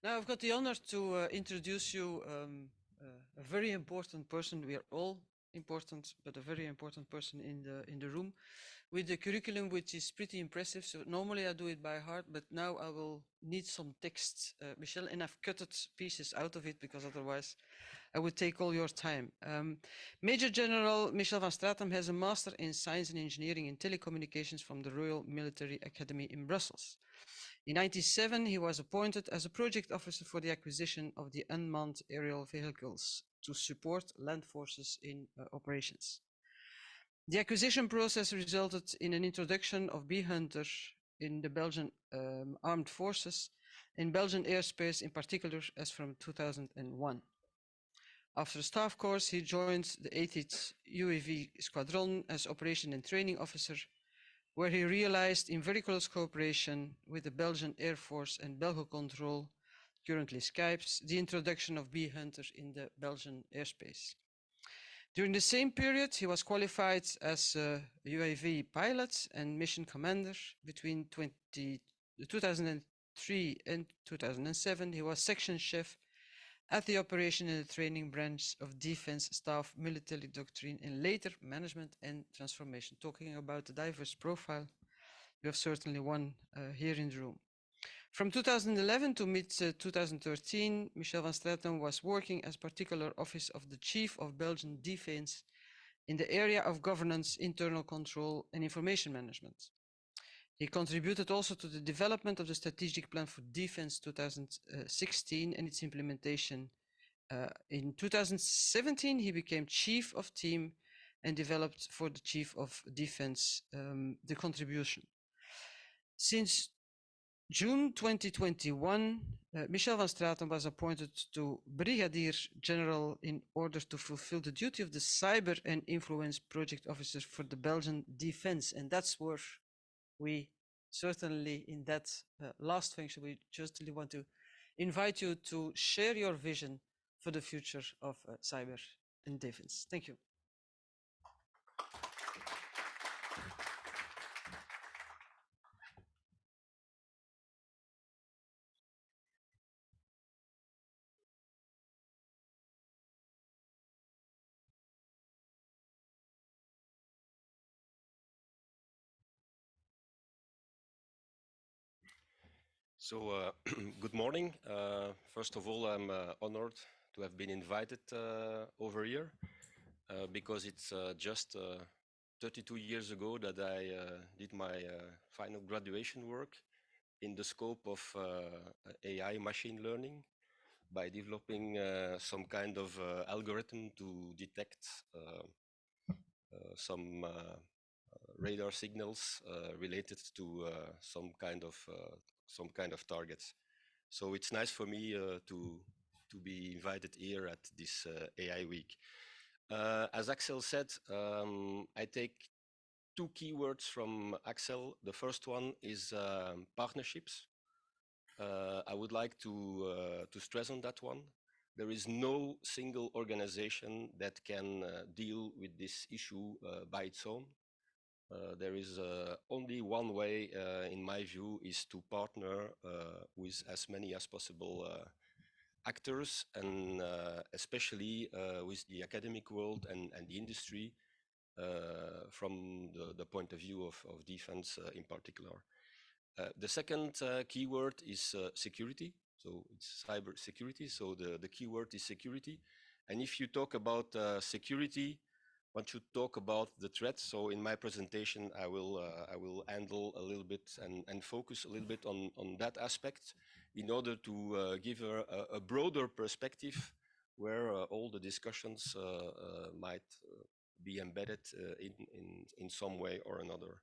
Now I've got the honor to introduce you a very important person. We are all important, but a very important person in the room with the curriculum, which is pretty impressive. So normally I do it by heart, but now I will need some text, Michelle, and I've cut pieces out of it because otherwise I would take all your time. Major General Michel van Stratum has a Master in Science and Engineering in Telecommunications from the Royal Military Academy in Brussels. In 1997, he was appointed as a project officer for the acquisition of the unmanned aerial vehicles to support land forces in operations. The acquisition process resulted in an introduction of Bee Hunter in the Belgian armed forces, in Belgian airspace in particular, as from 2001. After a staff course, he joined the 80th UAV Squadron as operation and training officer, where he realized in very close cooperation with the Belgian Air Force and Belgo Control, currently Skypes, the introduction of Bee Hunter in the Belgian airspace. During the same period, he was qualified as a UAV pilot and mission commander. Between 2003 and 2007, he was section chef at the Operation and the Training Branch of Defense Staff Military Doctrine and later Management and Transformation. Talking about the diverse profile, you have certainly one here in the room. From 2011 to mid-2013, Michel van Stratum was working as particular office of the Chief of Belgian Defense in the area of governance, internal control and information management. He contributed also to the development of the Strategic Plan for Defense 2016 and its implementation. In 2017, he became Chief of Team and developed for the Chief of Defense the contribution. Since June 2021, Michel van Stratum was appointed to Brigadier General in order to fulfill the duty of the Cyber and Influence Project Officer for the Belgian Defense. And that's where we certainly, in that last function, we just want to invite you to share your vision for the future of cyber and defense. Thank you. So, good morning. First of all, I'm honored to have been invited over here because it's just 32 years ago that I did my final graduation work in the scope of AI machine learning by developing some kind of algorithm to detect some radar signals related to some kind of targets. So it's nice for me to be invited here at this AI week. As Axel said, I take two keywords from Axel. The first one is partnerships. I would like to stress on that one. There is no single organization that can deal with this issue by its own. There is only one way, in my view, is to partner with as many as possible actors, and especially with the academic world and the industry from the point of view of defense in particular. The second keyword is security. So it's cyber security. So the keyword is security. And if you talk about security, one should talk about the threats. So in my presentation, I will handle a little bit and focus a little bit on that aspect in order to give a broader perspective where all the discussions might be embedded in some way or another.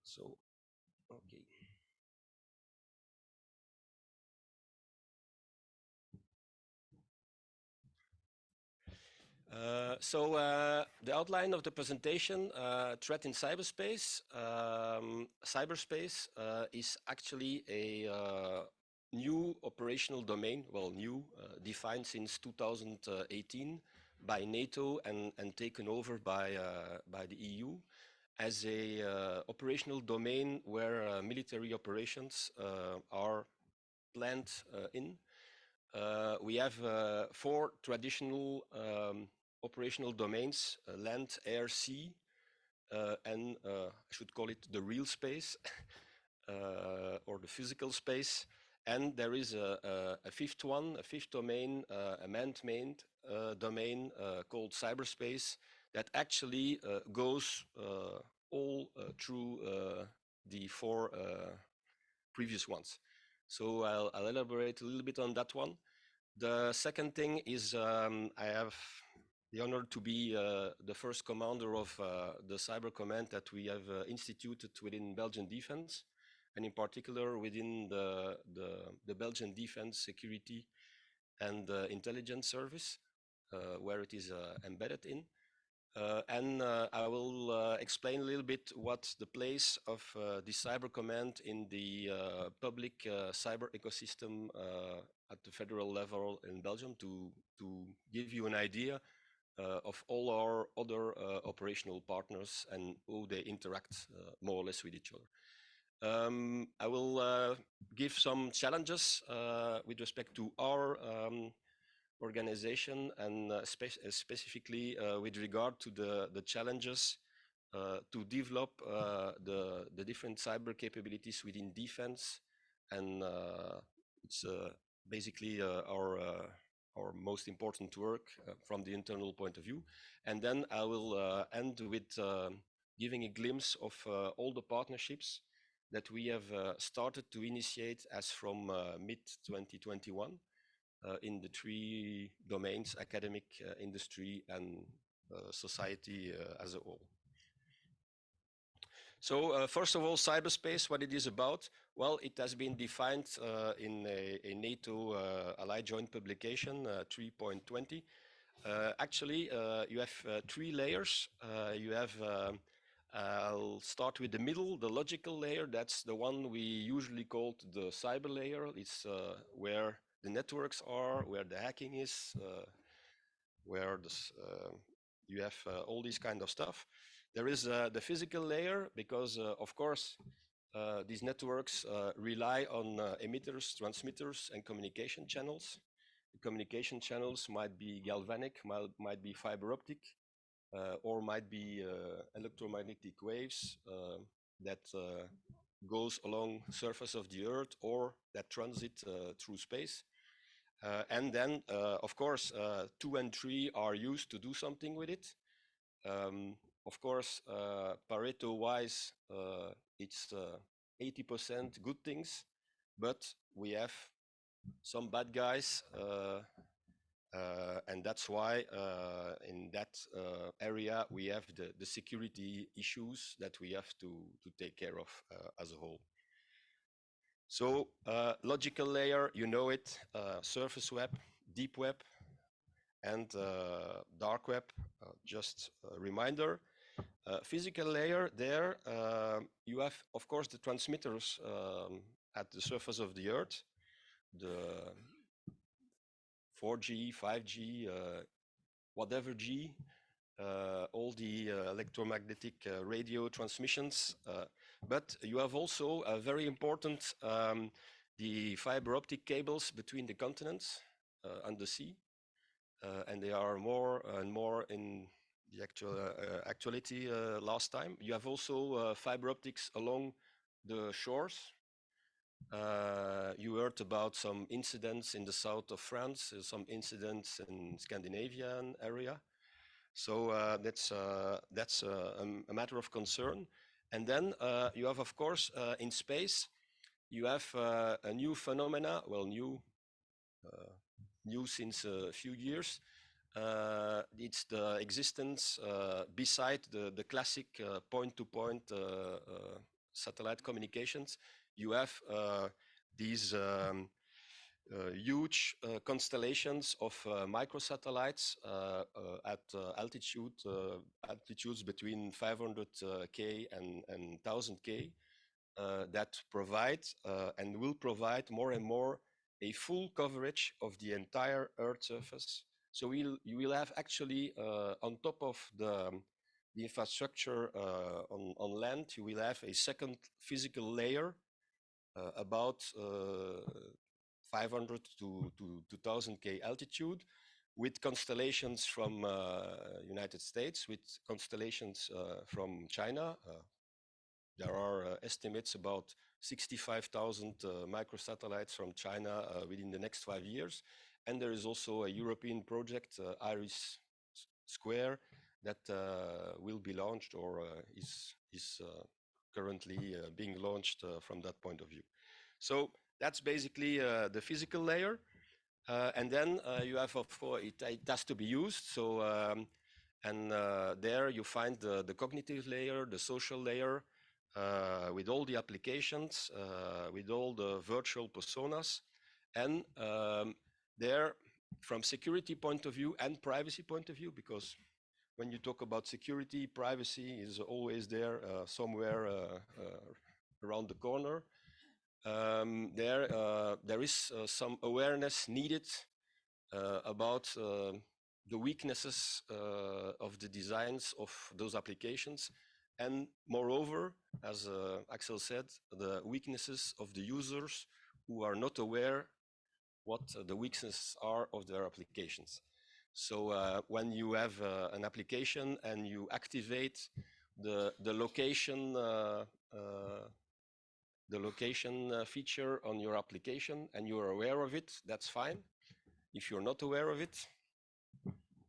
So, okay. The outline of the presentation, threat in cyberspace. Cyberspace is actually a new operational domain, well, new, defined since 2018 by NATO and taken over by the EU as a operational domain where military operations are planned in. We have 4 traditional operational domains: land, air, sea, and I should call it the real space or the physical space. And there is a fifth one, a fifth domain, a man-made domain called cyberspace that actually goes all through the 4 previous ones. So I'll elaborate a little bit on that one. The second thing is I have the honor to be the first commander of the Cyber Command that we have instituted within Belgian Defense, and in particular within the Belgian Defense Security and Intelligence Service, where it is embedded in. And I will explain a little bit what the place of the Cyber Command in the public cyber ecosystem at the federal level in Belgium to give you an idea of all our other operational partners and how they interact more or less with each other. I will give some challenges with respect to our organization and specifically with regard to the challenges to develop the different cyber capabilities within defense. And it's basically our most important work from the internal point of view. And then I will end with giving a glimpse of all the partnerships that we have started to initiate as from mid-2021 in the 3 domains: academic, industry, and society as a whole. So first of all, cyberspace, what it is about. Well, it has been defined in a NATO Allied Joint Publication 3.20. Actually, you have 3 layers. You have, I'll start with the middle, the logical layer. That's the one we usually call the cyber layer. It's where the networks are, where the hacking is, where you have all this kind of stuff. There is the physical layer because, of course, these networks rely on emitters, transmitters, and communication channels. The communication channels might be galvanic, might be fiber optic, or might be electromagnetic waves that goes along the surface of the Earth or that transit through space. And then, of course, 2 and 3 are used to do something with it. Of course, Pareto-wise, it's 80% good things, but we have some bad guys, and that's why in that area we have the security issues that we have to take care of as a whole. So logical layer, you know it, surface web, deep web, and dark web. Just a reminder. Physical layer, there you have, of course, the transmitters at the surface of the Earth, the 4G, 5G, whatever G, all the electromagnetic radio transmissions. But you have also a very important, the fiber optic cables between the continents and the sea. And they are more and more in the actuality last time. You have also fiber optics along the shores. You heard about some incidents in the south of France, some incidents in Scandinavian area. So that's a matter of concern. And then you have, of course, in space, you have a new phenomena, well, new since a few years. It's the existence beside the classic point-to-point satellite communications. You have these huge constellations of microsatellites at altitudes between 500K and 1000K that provide and will provide more and more a full coverage of the entire Earth surface. So you will have actually on top of the infrastructure on land, you will have a second physical layer about 500 to 2000K altitude, with constellations from United States, with constellations from China. There are estimates about 65,000 microsatellites from China within the next 5 years. And there is also a European project, Iris Square, that will be launched or is currently being launched from that point of view. So that's basically the physical layer. And then you have, of course, it has to be used. So, there you find the cognitive layer, the social layer, with all the applications, with all the virtual personas. And there, from security point of view and privacy point of view, because when you talk about security, privacy is always there somewhere around the corner. There is some awareness needed about the weaknesses of the designs of those applications. And moreover, as Axel said, the weaknesses of the users who are not aware what the weaknesses are of their applications. So when you have an application and you activate the location feature on your application and you are aware of it, that's fine. If you're not aware of it,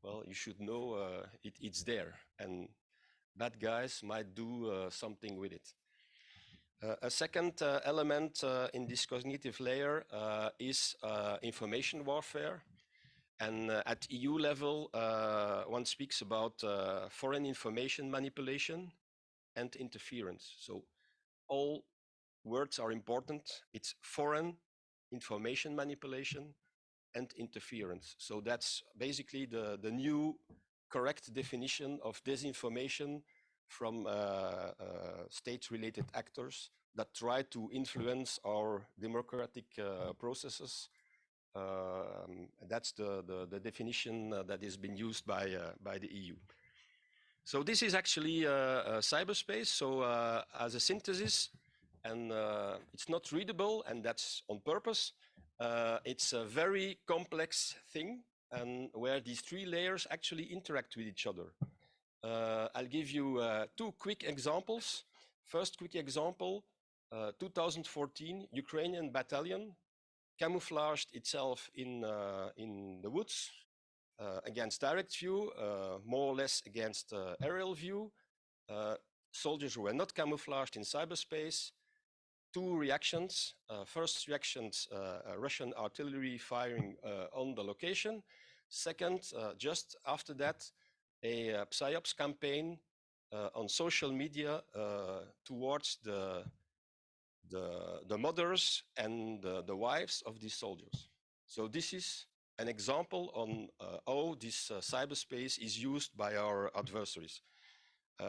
well, you should know it's there, and bad guys might do something with it. A second element in this cognitive layer is information warfare. And at EU level, one speaks about foreign information manipulation and interference. So all words are important. It's foreign information manipulation and interference. So that's basically the new correct definition of disinformation from state-related actors that try to influence our democratic processes. That's the definition that has been used by the EU. So this is actually cyberspace. So as a synthesis, and it's not readable, and that's on purpose. It's a very complex thing, and where these three layers actually interact with each other. I'll give you two quick examples. First quick example, 2014, Ukrainian battalion camouflaged itself in the woods against direct view, more or less against aerial view. Soldiers who were not camouflaged in cyberspace. Two reactions. First reactions, Russian artillery firing on the location. Second, just after that, a psyops campaign on social media towards the mothers and the wives of these soldiers. So this is an example on how this cyberspace is used by our adversaries.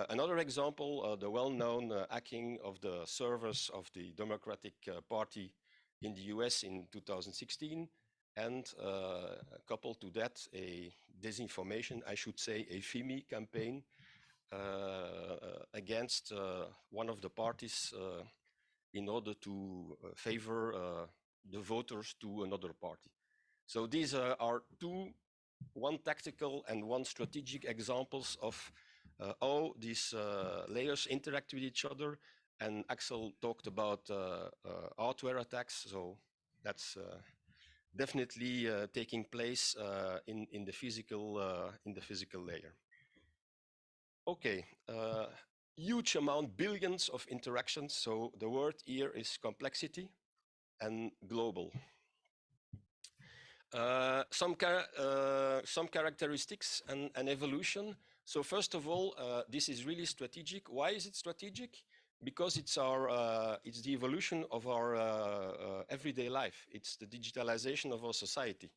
Another example, the well-known hacking of the servers of the Democratic Party in the US in 2016, and coupled to that, a disinformation, I should say, a FIMI campaign against one of the parties in order to favor the voters to another party. So these are one tactical and one strategic examples of how these layers interact with each other. And Axel talked about hardware attacks, so that's definitely taking place in the physical layer. Okay, huge amount, billions of interactions. So the word here is complexity and global. Some characteristics and evolution. So first of all, this is really strategic. Why is it strategic? Because it's the evolution of our everyday life. It's the digitalization of our society.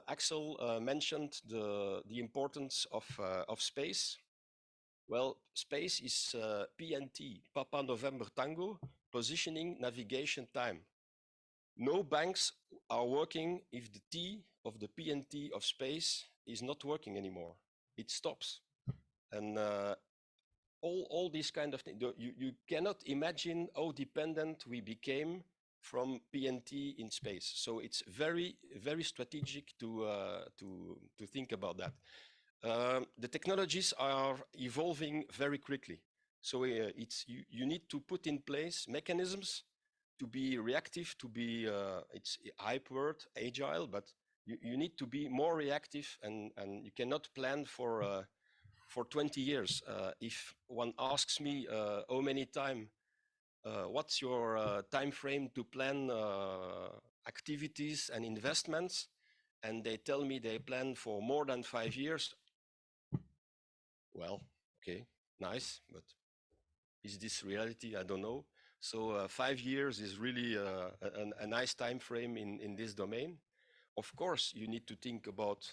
Axel mentioned the importance of space. Well, space is PNT, Papa November Tango, positioning navigation time. No banks are working if the T of the PNT of space is not working anymore. It stops. And all these kind of things, you cannot imagine how dependent we became from PNT in space. So it's very, very strategic to think about that. The technologies are evolving very quickly. So you need to put in place mechanisms to be reactive, to be, it's a hype word, agile, but you need to be more reactive, and you cannot plan for 20 years. If one asks me how many time, what's your time frame to plan activities and investments, and they tell me they plan for more than 5 years, well, okay, nice, but is this reality? I don't know. So 5 years is really a nice time frame in this domain. Of course, you need to think about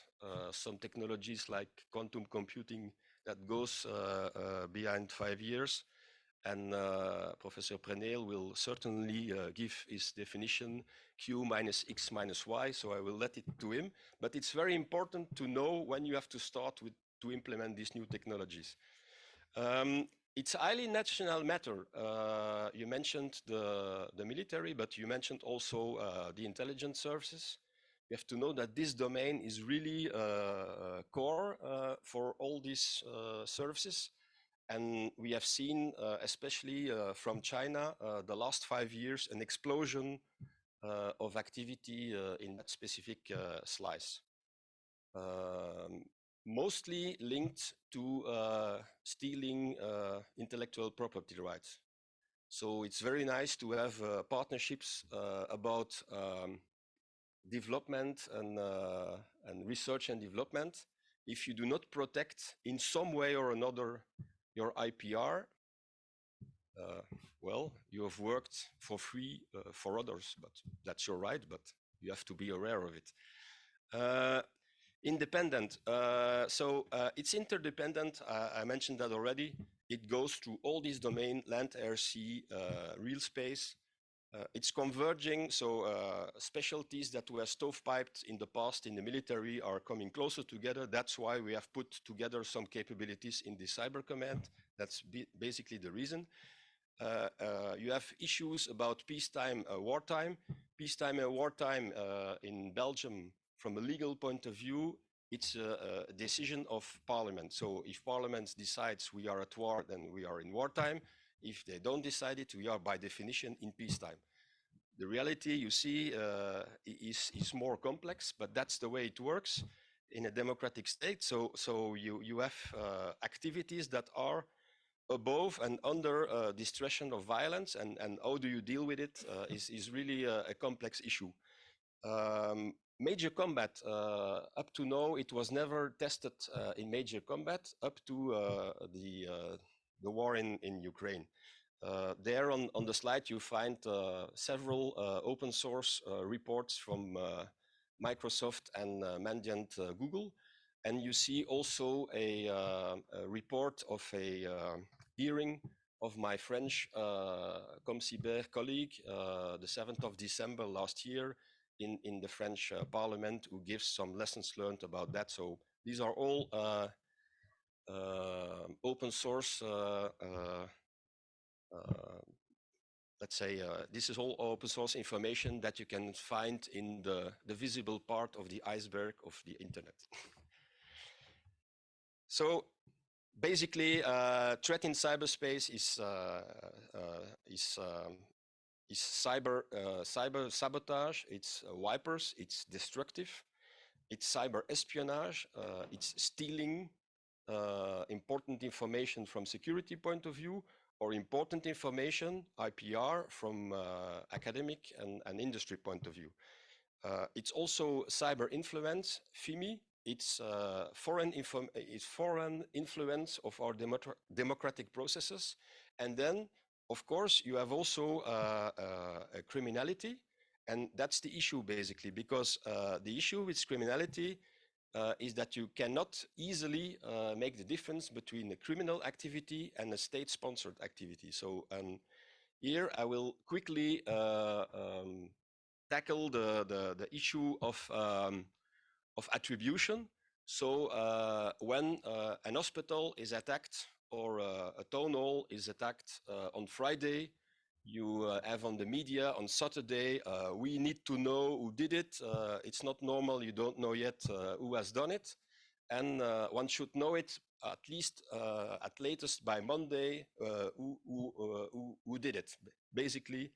some technologies like quantum computing that goes behind 5 years. And Professor Preneel will certainly give his definition, Q minus X minus Y, so I will let it to him. But it's very important to know when you have to start to implement these new technologies. It's highly national matter. You mentioned the military, but you mentioned also the intelligence services. You have to know that this domain is really core for all these services. And we have seen, especially from China, the last 5 years, an explosion of activity in that specific slice. Mostly linked to stealing intellectual property rights. So it's very nice to have partnerships about development and research and development. If you do not protect in some way or another your IPR, well, you have worked for free for others, but that's your right, but you have to be aware of it. Independent, so it's interdependent. I mentioned that already. It goes through all these domains: land, air, sea, real space. It's converging, so specialties that were stovepiped in the past in the military are coming closer together. That's why we have put together some capabilities in the Cyber Command. That's basically the reason. You have issues about peacetime, wartime. Peacetime and wartime in Belgium, from a legal point of view, it's a decision of Parliament. So if Parliament decides we are at war, then we are in wartime. If they don't decide it, we are by definition in peacetime. The reality, you see, is more complex, but that's the way it works in a democratic state. So you have activities that are above and under distraction of violence, and how do you deal with it is really a complex issue. Major combat, up to now, it was never tested in major combat up to the war in Ukraine. There on the slide, you find several open source reports from Microsoft and Mandiant Google. And you see also a report of a hearing of my French ComCyber colleague, the 7th of December last year in the French Parliament, who gives some lessons learned about that. So these are all open source, let's say, this is all open source information that you can find in the visible part of the iceberg of the internet. So basically, threat in cyberspace is cyber sabotage, it's wipers, it's destructive, it's cyber espionage, it's stealing important information from security point of view, or important information, IPR, from academic and industry point of view. It's also cyber influence, FIMI. It's foreign influence of our democratic processes. And then, of course, you have also criminality. And that's the issue, basically, because the issue with criminality is that you cannot easily make the difference between a criminal activity and a state-sponsored activity. So here I will quickly tackle the issue of attribution. So when an hospital is attacked or a town hall is attacked on Friday, you have on the media on Saturday, we need to know who did it. It's not normal, you don't know yet who has done it. And one should know it at least at latest by Monday who did it. Basically,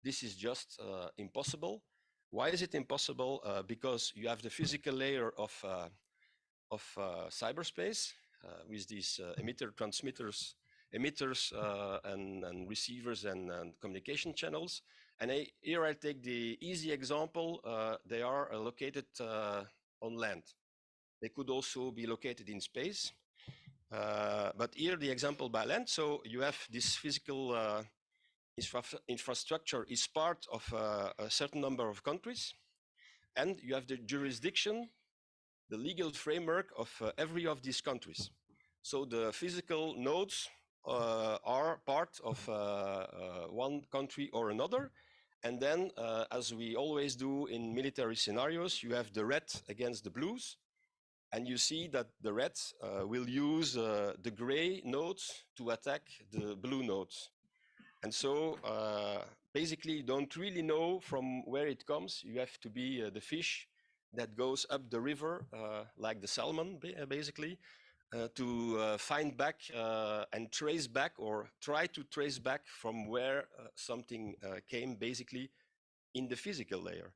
this is just impossible. Why is it impossible? Because you have the physical layer of cyberspace with these emitters and receivers and communication channels. And here I take the easy example. They are located on land. They could also be located in space. But here the example by land. So you have this physical infrastructure is part of a certain number of countries. And you have the jurisdiction, the legal framework of every of these countries. So the physical nodes are part of one country or another. And then, as we always do in military scenarios, you have the red against the blues. And you see that the reds will use the gray nodes to attack the blue nodes. And so basically, you don't really know from where it comes. You have to be the fish that goes up the river, like the salmon, basically, to find back and trace back or try to trace back from where something came, basically, in the physical layer.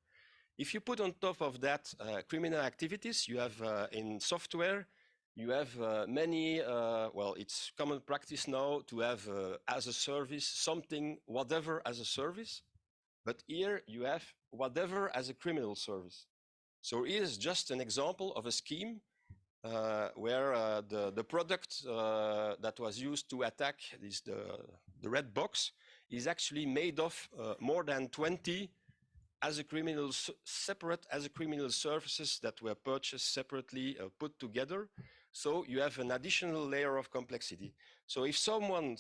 If you put on top of that criminal activities, you have in software, you have many, well, it's common practice now to have as a service, something, whatever as a service. But here you have whatever as a criminal service. So here's just an example of a scheme where the product that was used to attack this, the red box is actually made of more than 20 as a criminal, separate as a criminal services that were purchased separately, put together. So you have an additional layer of complexity. So if someone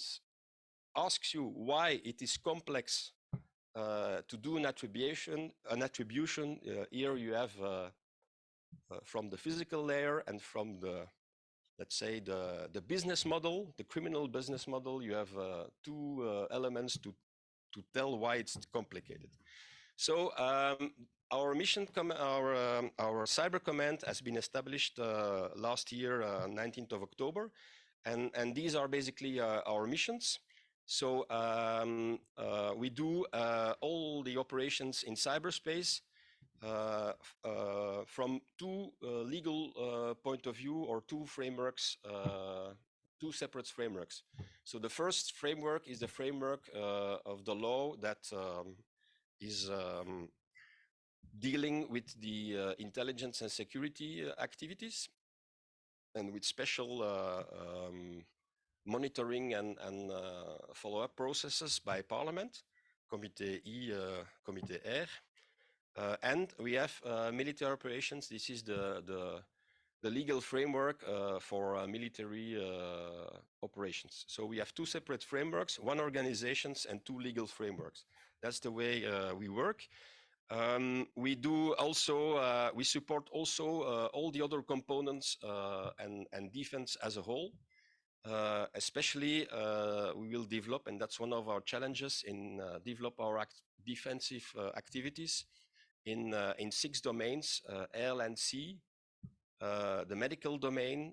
asks you why it is complex to do an attribution, here you have from the physical layer and from the, let's say, the business model, the criminal business model, you have two elements to tell why it's complicated. So our mission, our Cyber Command has been established last year, 19th of October. And these are basically our missions. So we do all the operations in cyberspace from two legal point of view or two frameworks, two separate frameworks. So the first framework is the framework of the law that is dealing with the intelligence and security activities and with special monitoring and follow-up processes by Parliament, Comité I, Comité R. And we have military operations. This is the legal framework for military operations. So we have two separate frameworks, one organizations and two legal frameworks. That's the way we work. We do also, we support also all the other components and defense as a whole. Especially, we will develop, and that's one of our challenges in develop our defensive activities in 6 domains, air, land, sea, the medical domain.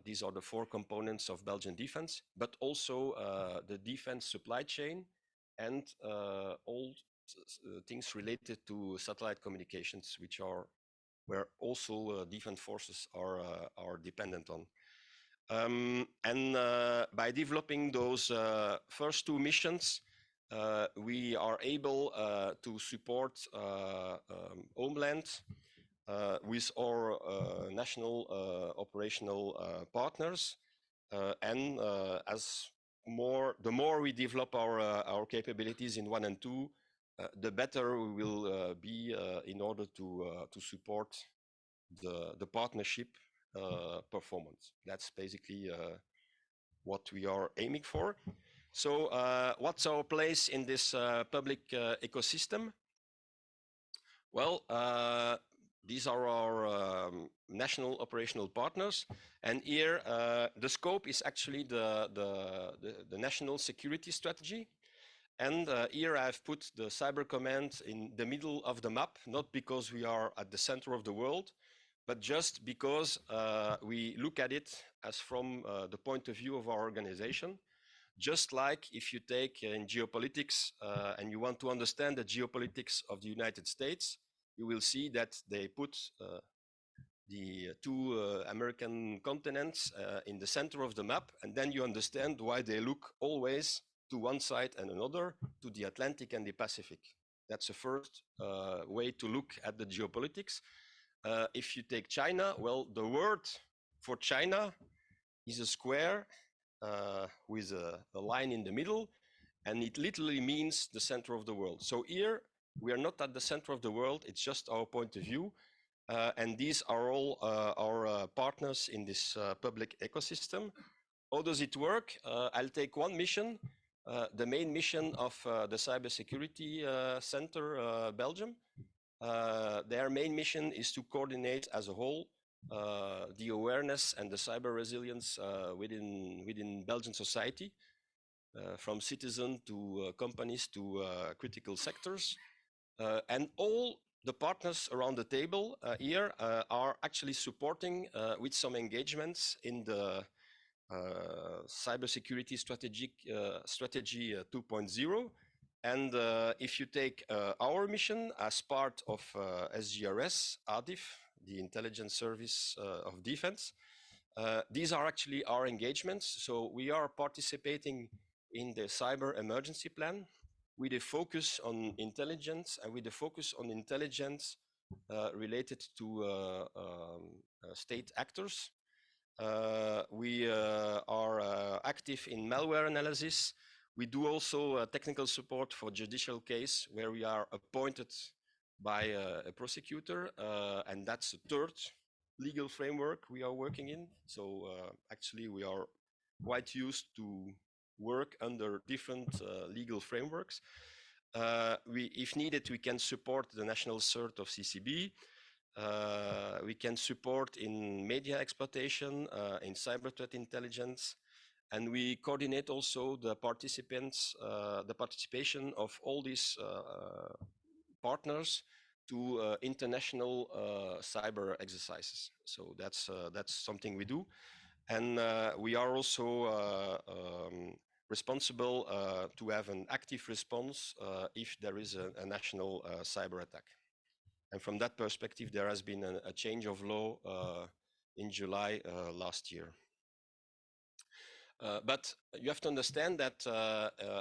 These are the 4 components of Belgian defense, but also the defense supply chain and all things related to satellite communications, which are where also defense forces are dependent on. And by developing those first 2 missions, we are able to support Homeland with our national operational partners. And the more we develop our capabilities in 1 and 2, the better we will be in order to support the partnership performance. That's basically what we are aiming for. So what's our place in this public ecosystem? Well, these are our national operational partners. And here, the scope is actually the national security strategy. And here I've put the Cyber Command in the middle of the map, not because we are at the center of the world, but just because we look at it as from the point of view of our organization. Just like if you take in geopolitics and you want to understand the geopolitics of the United States, you will see that they put the two American continents in the center of the map, and then you understand why they look always to one side and another, to the Atlantic and the Pacific. That's the first way to look at the geopolitics. If you take China, well, the word for China is a square with a line in the middle, and it literally means the center of the world. So here, we are not at the center of the world, it's just our point of view. And these are all our partners in this public ecosystem. How does it work? I'll take one mission, the main mission of the Cybersecurity Center Belgium. Their main mission is to coordinate as a whole the awareness and the cyber resilience within Belgian society, from citizen to companies to critical sectors. And all the partners around the table here are actually supporting with some engagements in the cybersecurity strategy 2.0. And if you take our mission as part of SGRS, ADIF, the Intelligence Service of Defense, these are actually our engagements. So we are participating in the cyber emergency plan with a focus on intelligence and with a focus on intelligence related to state actors. We are active in malware analysis. We do also technical support for judicial case where we are appointed by a prosecutor, and that's the third legal framework we are working in. So actually we are quite used to work under different legal frameworks. If needed, we can support the national cert of CCB. We can support in media exploitation, in cyber threat intelligence, and we coordinate also the participants, the participation of all these partners to international cyber exercises. So that's something we do. And we are also responsible to have an active response if there is a national cyber attack. And from that perspective, there has been a change of law in July last year. But you have to understand that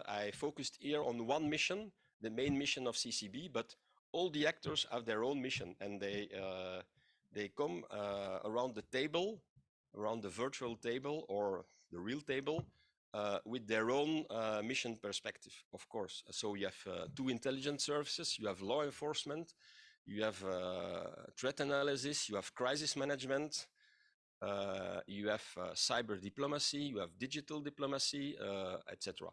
I focused here on one mission, the main mission of CCB, but all the actors have their own mission, and they come around the table, around the virtual table or the real table, with their own mission perspective, of course. So you have two intelligence services, you have law enforcement, you have threat analysis, you have crisis management, you have cyber diplomacy, you have digital diplomacy, etc.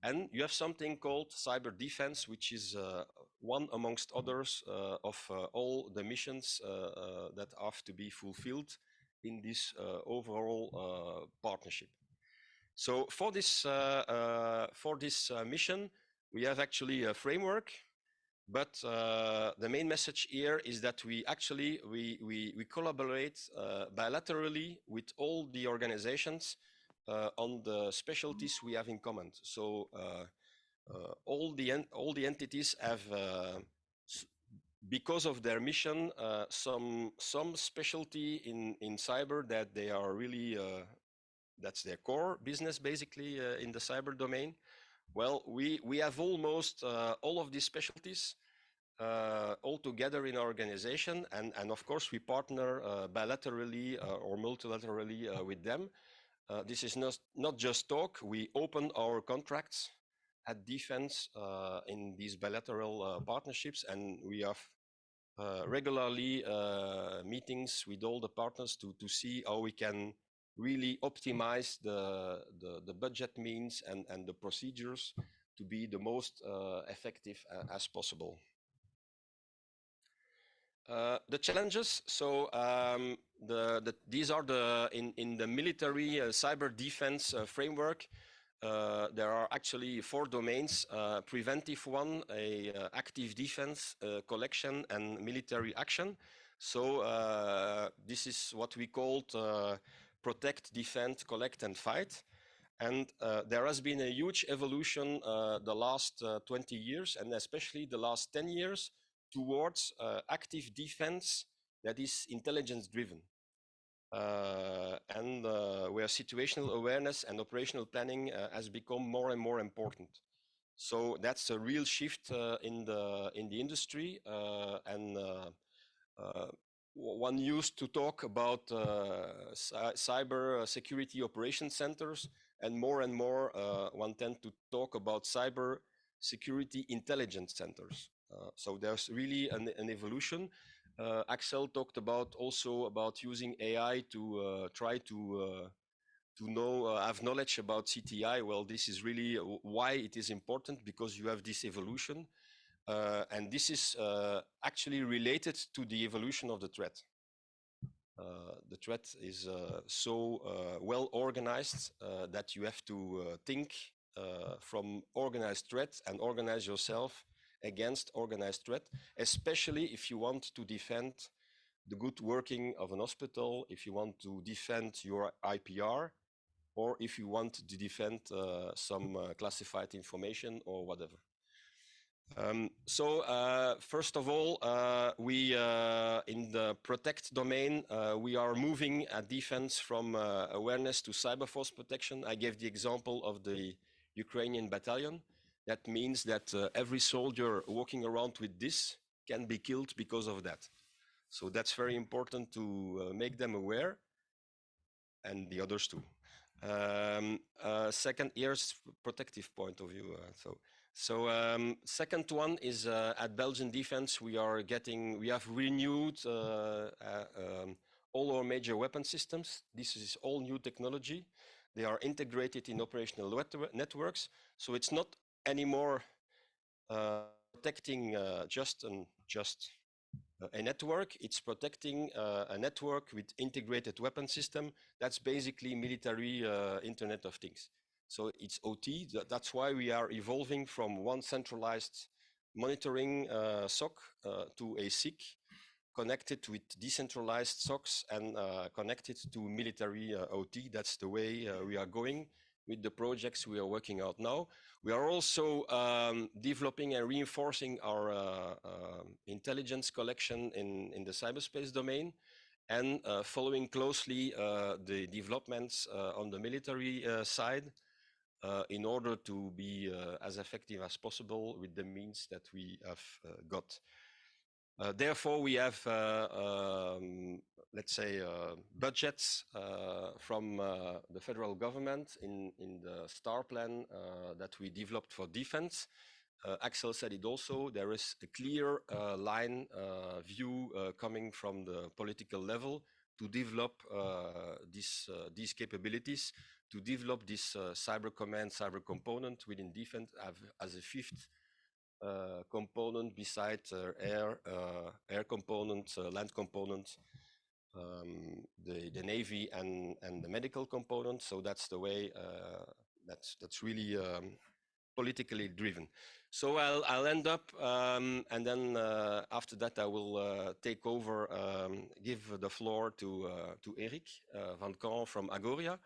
And you have something called cyber defense, which is one amongst others of all the missions that have to be fulfilled in this overall partnership. So for this mission, we have actually a framework. But the main message here is that we actually we collaborate bilaterally with all the organizations on the specialties we have in common. So all the entities have, because of their mission, some specialty in cyber that they are really that's their core business basically in the cyber domain. Well, we have almost all of these specialties all together in our organization, and of course we partner bilaterally or multilaterally with them. This is not just talk. We open our contracts at defense in these bilateral partnerships, and we have regularly meetings with all the partners to see how we can really optimize the budget means and the procedures to be the most effective as possible. The challenges, so these are in the military cyber defense framework. there are actually 4 domains: preventive one, a active defense, collection, and military action. So this is what we called protect, defend, collect, and fight. And there has been a huge evolution the last 20 years, and especially the last 10 years, towards active defense that is intelligence driven. And where situational awareness and operational planning has become more and more important. So that's a real shift in the industry, and one used to talk about cyber security operation centers, and more one tend to talk about cyber security intelligence centers. So there's really an evolution. Axel talked about also about using AI to try to know, have knowledge about CTI. Well, this is really why it is important, because you have this evolution. And this is actually related to the evolution of the threat. The threat is so well organized that you have to think from organized threat and organize yourself against organized threat, especially if you want to defend the good working of an hospital, if you want to defend your IPR, or if you want to defend some classified information or whatever. First of all, we in the protect domain, we are moving a defense from awareness to cyber force protection. I gave the example of the Ukrainian battalion. That means that every soldier walking around with this can be killed because of that. So that's very important to make them aware, and the others too. Second, here's protective point of view. Second one is at Belgian Defense, we have renewed all our major weapon systems. This is all new technology. They are integrated in operational networks. So it's not anymore protecting just a network. It's protecting a network with integrated weapon system. That's basically military Internet of Things. So it's OT. That's why we are evolving from one centralized monitoring SOC to a SIC, connected with decentralized SOCs and connected to military OT. That's the way we are going with the projects we are working out now. We are also developing and reinforcing our intelligence collection in the cyberspace domain, and following closely the developments on the military side in order to be as effective as possible with the means that we have got. Therefore, we have, let's say, budgets from the federal government in the STAR plan that we developed for defense. Axel said it also, there is a clear line view coming from the political level to develop these capabilities, to develop this cyber command, cyber component within defense as a fifth component besides air component, land component, the Navy and the medical component. So that's the way, that's really politically driven. So I'll end up, and then after that I will take over, give the floor to Eric van Kamp from Agoria.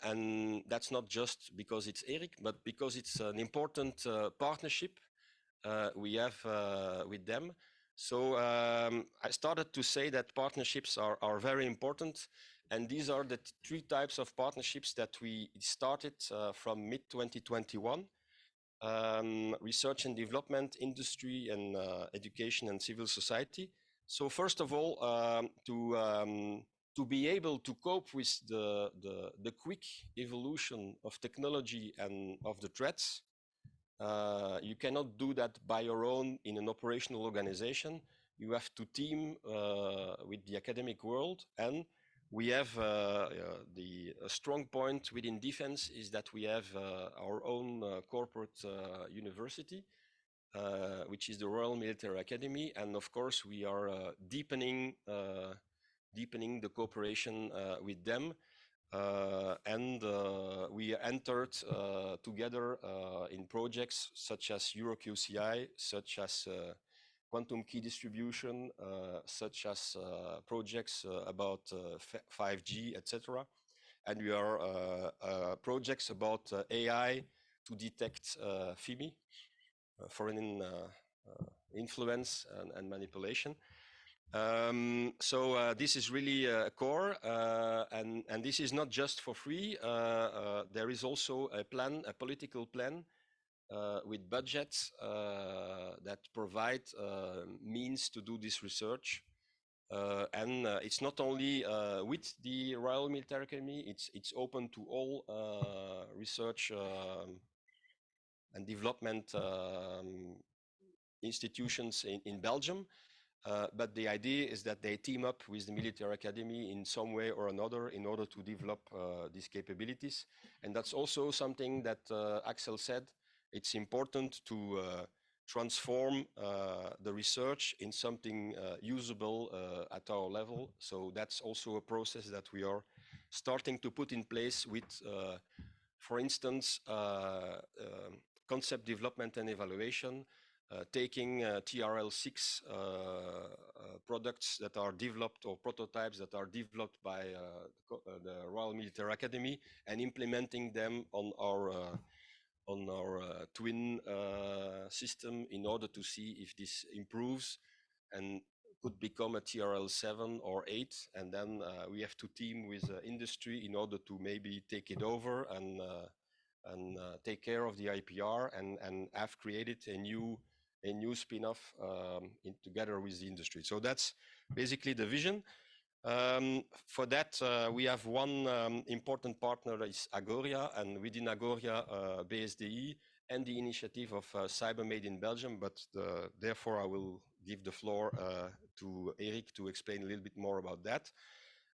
And that's not just because it's Eric, but because it's an important partnership we have with them. So I started to say that partnerships are very important. And these are the 3 types of partnerships that we started from mid-2021. Research and development, industry, and education and civil society. So first of all, to be able to cope with the quick evolution of technology and of the threats, you cannot do that by your own in an operational organization. You have to team with the academic world, and we have the strong point within defense is that we have our own corporate university, which is the Royal Military Academy, and of course we are deepening the cooperation with them. and we entered together in projects such as EuroQCI, such as quantum key distribution, such as projects about 5G, etc. And we are projects about AI to detect FIMI, foreign influence and manipulation. So this is really a core, and this is not just for free. There is also a plan, a political plan with budgets that provide means to do this research. And it's not only with the Royal Military Academy, it's open to all research and development institutions in Belgium. But the idea is that they team up with the military academy in some way or another in order to develop these capabilities. And that's also something that Axel said. It's important to transform the research in something usable at our level. So that's also a process that we are starting to put in place with, for instance, concept development and evaluation, taking TRL6 products that are developed or prototypes that are developed by the Royal Military Academy and implementing them on our twin system in order to see if this improves and could become a TRL7 or 8. And then we have to team with industry in order to maybe take it over and take care of the IPR and have created a new spin-off together with the industry. So that's basically the vision. For that, we have one important partner is Agoria, and within Agoria, BSDE, and the initiative of Cyber Made in Belgium. But therefore, I will give the floor to Eric to explain a little bit more about that.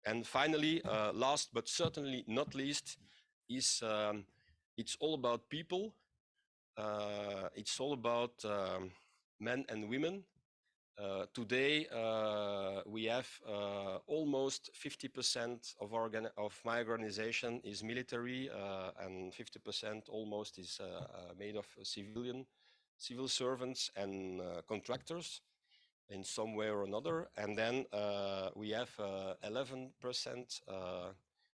And finally, last but certainly not least, is it's all about people. It's all about men and women. Today, we have almost 50% of my organization is military, and 50% almost is made of civil servants and contractors in some way or another. And then we have 11%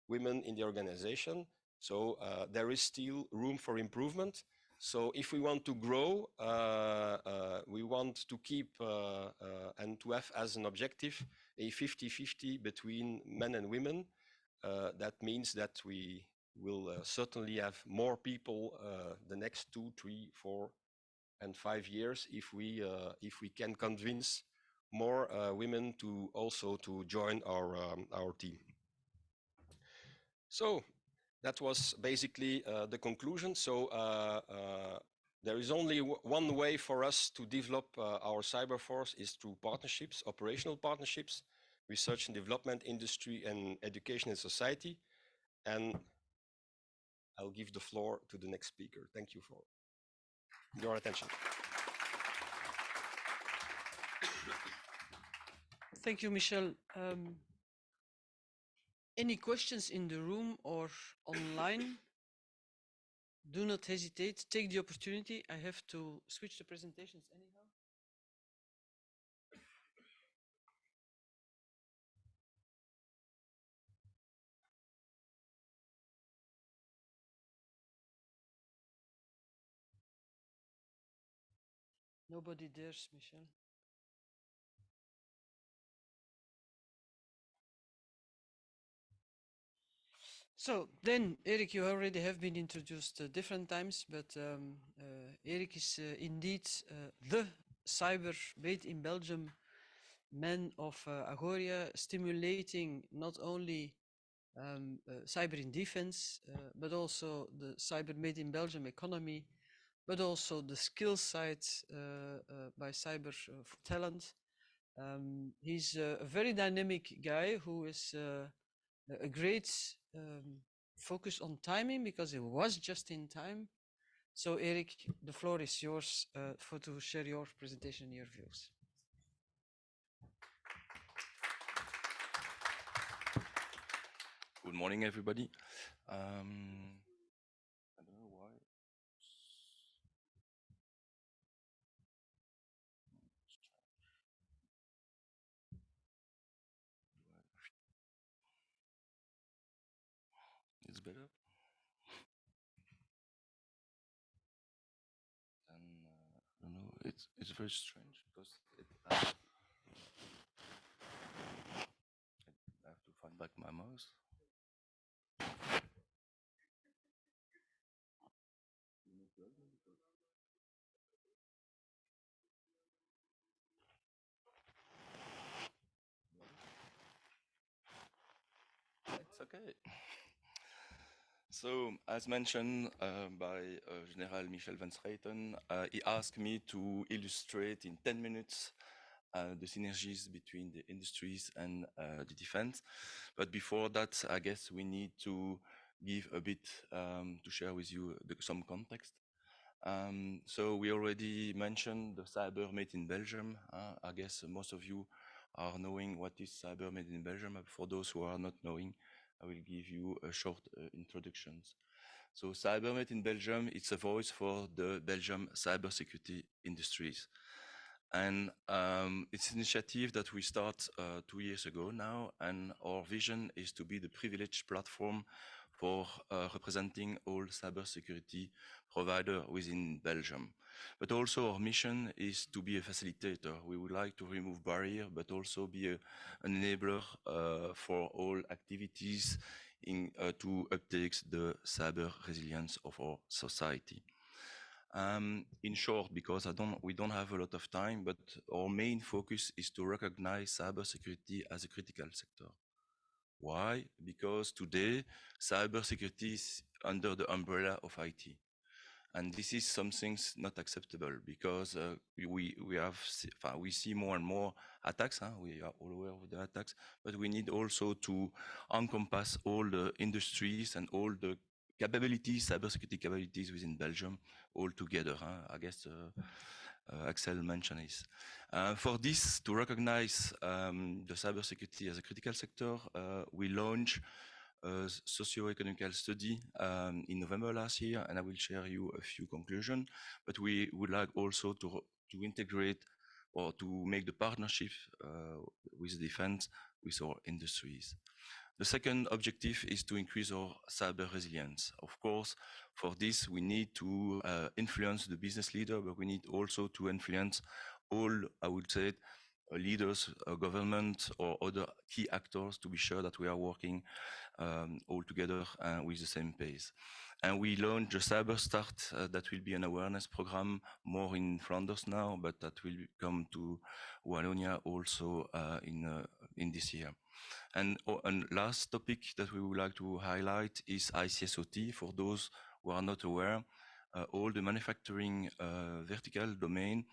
women in the organization. So there is still room for improvement. So if we want to grow, we want to keep and to have as an objective a 50-50 between men and women. That means that we will certainly have more people the next 2, 3, 4, and 5 years if we can convince more women to also to join our team. So that was basically the conclusion. So there is only one way for us to develop our cyber force is through partnerships, operational partnerships, research and development, industry and education and society. And I'll give the floor to the next speaker. Thank you for your attention. Thank you, Michel. Any questions in the room or online? Do not hesitate. Take the opportunity. I have to switch the presentations anyhow. Nobody dares, Michel. So then, Eric, you already have been introduced different times, but Eric is indeed the cyber made in Belgium man of Agoria, stimulating not only cyber in defense, but also the cyber made in Belgium economy, but also the skill side by cyber for talent. He's a very dynamic guy who is a great focus on timing because it was just in time. So Eric, the floor is yours to share your presentation and your views. Good morning, everybody. I don't know why. It's better. And I don't know. It's very strange because I have to find back my mouse. It's okay. So, as mentioned by General Michel Van Straten, he asked me to illustrate in 10 minutes the synergies between the industries and the defense. But before that, I guess we need to give a bit to share with you some context. So we already mentioned the Cyber Made in Belgium. I guess most of you are knowing what is Cyber Made in Belgium. For those who are not knowing, I will give you a short introduction. So Cyber Made in Belgium, it's a voice for the Belgium cybersecurity industries. And it's an initiative that we start 2 years ago now, and our vision is to be the privileged platform for representing all cybersecurity provider within Belgium. But also our mission is to be a facilitator. We would like to remove barrier, but also be an enabler for all activities to uptake the cyber resilience of our society. In short, because we don't have a lot of time, but our main focus is to recognize cybersecurity as a critical sector. Why? Because today, cybersecurity is under the umbrella of IT. And this is something not acceptable because we see more and more attacks. We are all aware of the attacks, but we need also to encompass all the industries and all the capabilities, cybersecurity capabilities within Belgium all together. I guess Axel mentioned this. For this, to recognize the cybersecurity as a critical sector, we launched a socio-economical study in November last year, and I will share you a few conclusions. But we would like also to integrate or to make the partnership with defense with our industries. The second objective is to increase our cyber resilience. Of course, for this, we need to influence the business leader, but we need also to influence all, I would say, leaders, government, or other key actors to be sure that we are working all together with the same pace. And we launched the Cyber Start, that will be an awareness program more in Flanders now, but that will come to Wallonia also in this year. And last topic that we would like to highlight is ICSOT. For those who are not aware, all the manufacturing vertical domain,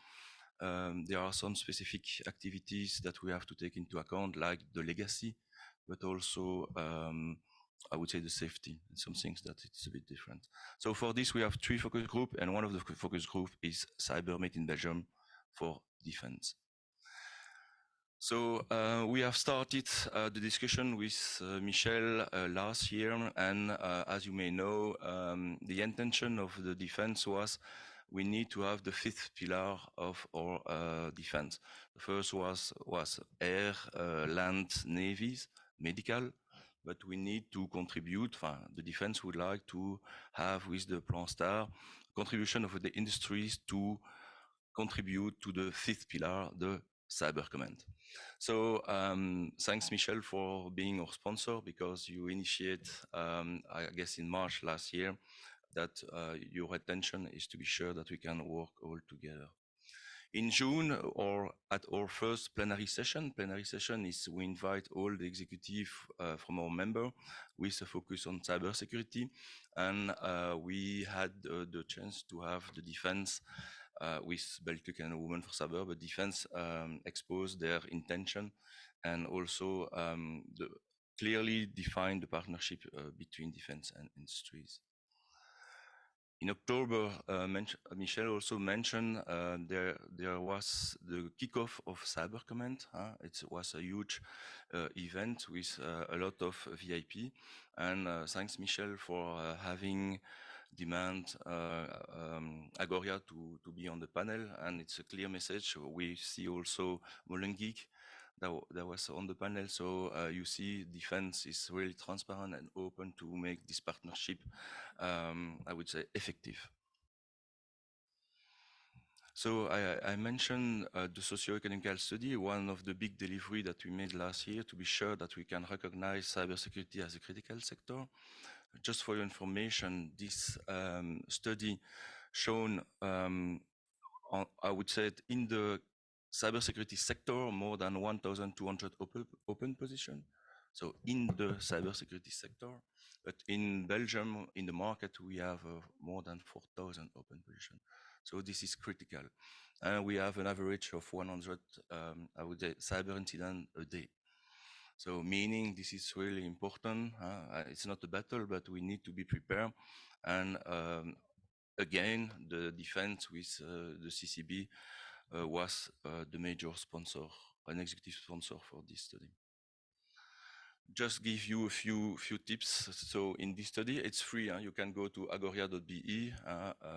there are some specific activities that we have to take into account, like the legacy, but also I would say the safety, and some things that it's a bit different. So for this, we have 3 focus groups, and one of the focus group is Cyber Made in Belgium for defense. So we have started the discussion with Michel last year, and as you may know, the intention of the defense was we need to have the 5th pillar of our defense. The first was air, land, navies, medical, but we need to contribute. The defense would like to have with the Plan Star contribution of the industries to contribute to the 5th pillar, the Cyber Command. So thanks, Michel, for being our sponsor, because you initiate, I guess in March last year, that your attention is to be sure that we can work all together. In June, or at our first plenary session is we invite all the executive from our member with a focus on cybersecurity, and we had the chance to have the defense with Belgian and Women for Cyber, but defense expose their intention and also clearly define the partnership between defense and industries. In October, Michel also mentioned there was the kickoff of Cyber Command. It was a huge event with a lot of VIP, and thanks Michel for having demand Agoria to be on the panel, and it's a clear message. We see also Molengeek that was on the panel, so you see defense is really transparent and open to make this partnership, I would say, effective. So I mentioned the socio-economical study, one of the big delivery that we made last year to be sure that we can recognize cybersecurity as a critical sector. Just for your information, this study shown, I would say, in the cybersecurity sector, more than 1,200 open position. So in the cybersecurity sector, but in Belgium, in the market, we have more than 4,000 open position. So this is critical. And we have an average of 100, I would say, cyber incident a day. So meaning this is really important. It's not a battle, but we need to be prepared. And again, the defense with the CCB was the major sponsor, an executive sponsor for this study. Just give you a few tips. So in this study, it's free. You can go to agoria.be.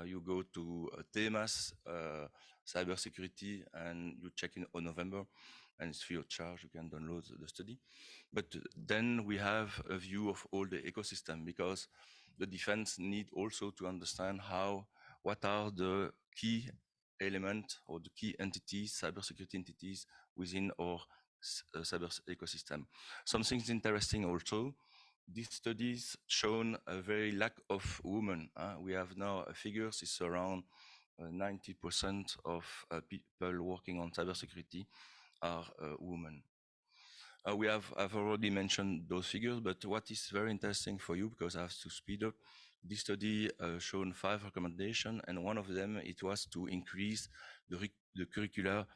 You go to TEMAS, cybersecurity, and you check in on November, and it's free of charge. You can download the study. But then we have a view of all the ecosystem, because the defense need also to understand what are the key elements or the key entities, cybersecurity entities within our cyber ecosystem. Something interesting also, these studies shown a very lack of women. We have now figures, it's around 90% of people working on cybersecurity are women. I've already mentioned those figures, but what is very interesting for you, because I have to speed up, this study shown 5 recommendations, and one of them, it was to increase the curricula,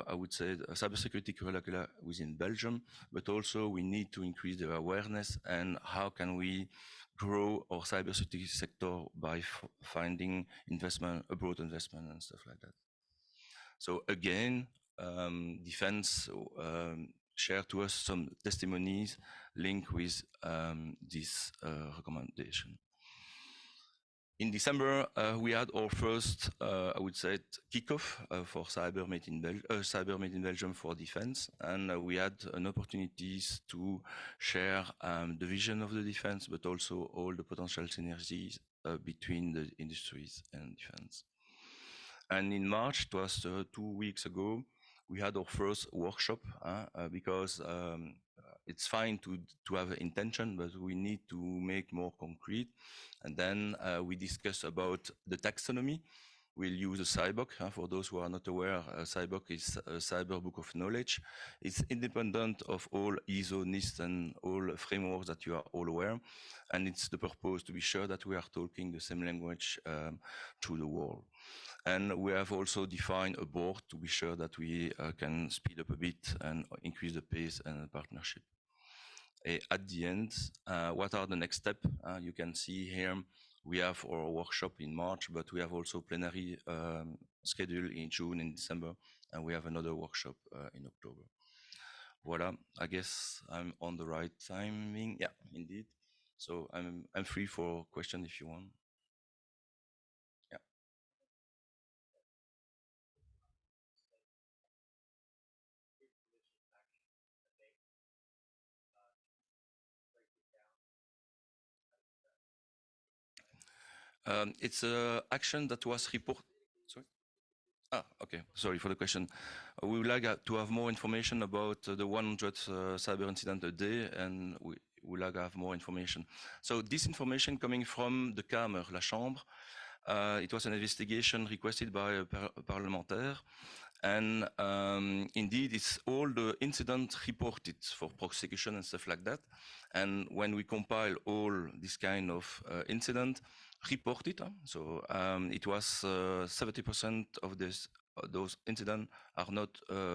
I would say, cybersecurity curricula within Belgium, but also we need to increase the awareness and how can we grow our cybersecurity sector by finding investment, abroad investment and stuff like that. So again, defense share to us some testimonies linked with this recommendation. In December, we had our first, I would say, kickoff for Cyber Made in Belgium for defense, and we had an opportunities to share the vision of the defense, but also all the potential synergies between the industries and defense. And in March, it was 2 weeks ago, we had our first workshop because it's fine to have an intention, but we need to make more concrete. And then we discuss about the taxonomy. We'll use a CyBOK. For those who are not aware, CyBOK is a Cyber Book of Knowledge. It's independent of all ISO, NIST, and all frameworks that you are all aware. And it's the purpose to be sure that we are talking the same language to the world. And we have also defined a board to be sure that we can speed up a bit and increase the pace and the partnership. At the end, what are the next steps? You can see here, we have our workshop in March, but we have also plenary schedule in June and December, and we have another workshop in October. Voila, I guess I'm on the right timing. Yeah, indeed. So I'm free for question if you want. Yeah. It's an action that was reported. Sorry. Okay. Sorry for the question. We would like to have more information about the 100 cyber incident a day, and we would like to have more information. So this information coming from the Kamer, La Chambre. It was an investigation requested by a parliamentaire. And indeed, it's all the incidents reported for prosecution and stuff like that. And when we compile all this kind of incident reported, so it was 70% of those incidents are not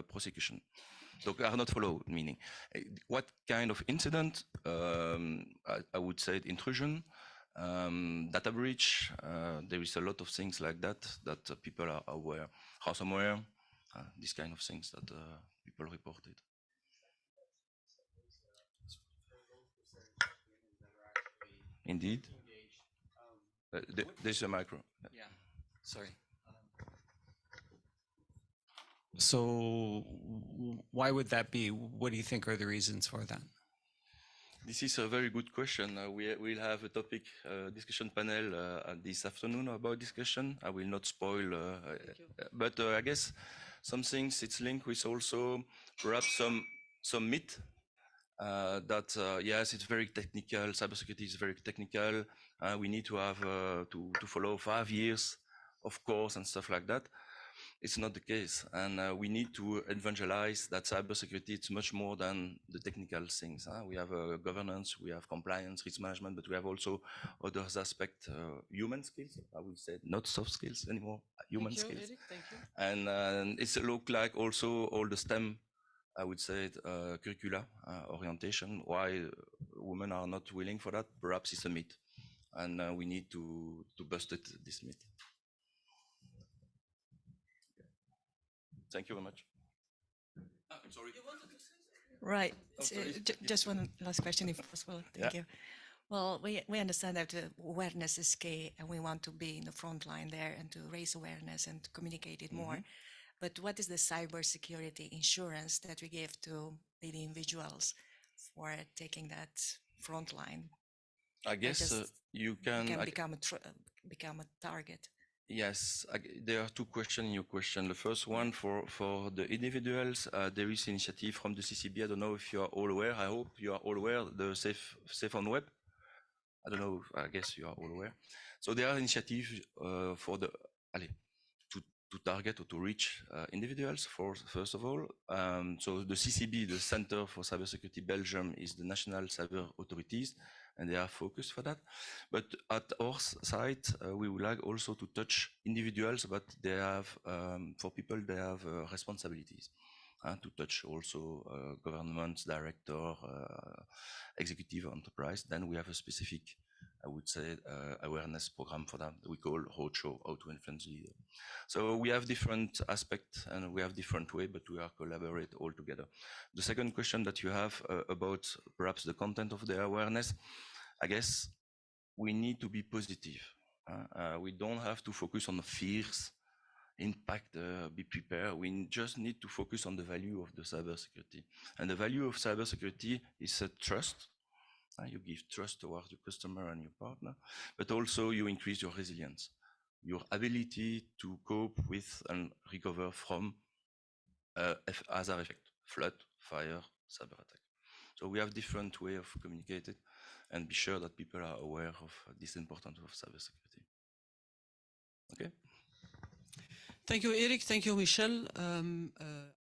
prosecution. So are not followed, meaning what kind of incident? I would say intrusion, Data breach, there is a lot of things like that people are aware. Ransomware, these kind of things that people reported. Indeed. There's a micro. Yeah, sorry. Why would that be? What do you think are the reasons for that? This is a very good question. We'll have a topic discussion panel this afternoon about discussion. I will not spoil, but I guess some things it's linked with also perhaps some myth that yes, it's very technical. Cybersecurity is very technical. We need to have to follow 5 years of course and stuff like that. It's not the case, and we need to evangelize that cybersecurity is much more than the technical things. We have governance, we have compliance, risk management, but we have also other aspects, human skills. I would say not soft skills anymore, human skills. Eric, thank you. And it's look like also all the STEM, I would say, curricula orientation. Why women are not willing for that? Perhaps it's a myth, and we need to bust this myth. Thank you very much. I'm sorry. Right. Just one last question, if possible. Thank you. Well, we understand that awareness is key, and we want to be in the front line there and to raise awareness and to communicate it more. But what is the cybersecurity insurance that we give to the individuals for taking that front line? I guess you can become a target. Yes, there are two questions in your question. The first one for the individuals, there is initiative from the CCB. I don't know if you are all aware. I hope you are all aware. The safe on web. I don't know. I guess you are all aware. So there are initiatives for the to target or to reach individuals. First of all, so the CCB, the Center for Cybersecurity Belgium, is the national cyber authorities, and they are focused for that. But at our site, we would like also to touch individuals, but they have, for people, they have responsibilities to touch also government, director, executive enterprise. Then we have a specific, I would say, awareness program for that we call Roadshow, How to Influence Leader. So we have different aspects and we have different way, but we are collaborate all together. The second question that you have about perhaps the content of the awareness, I guess we need to be positive. We don't have to focus on the fears, impact, be prepared. We just need to focus on the value of the cybersecurity. And the value of cybersecurity is a trust. You give trust towards your customer and your partner, but also you increase your resilience, your ability to cope with and recover from hazard effect, flood, fire, cyber attack. So we have different way of communicating and be sure that people are aware of this importance of cybersecurity. Okay. Thank you, Eric. Thank you, Michel.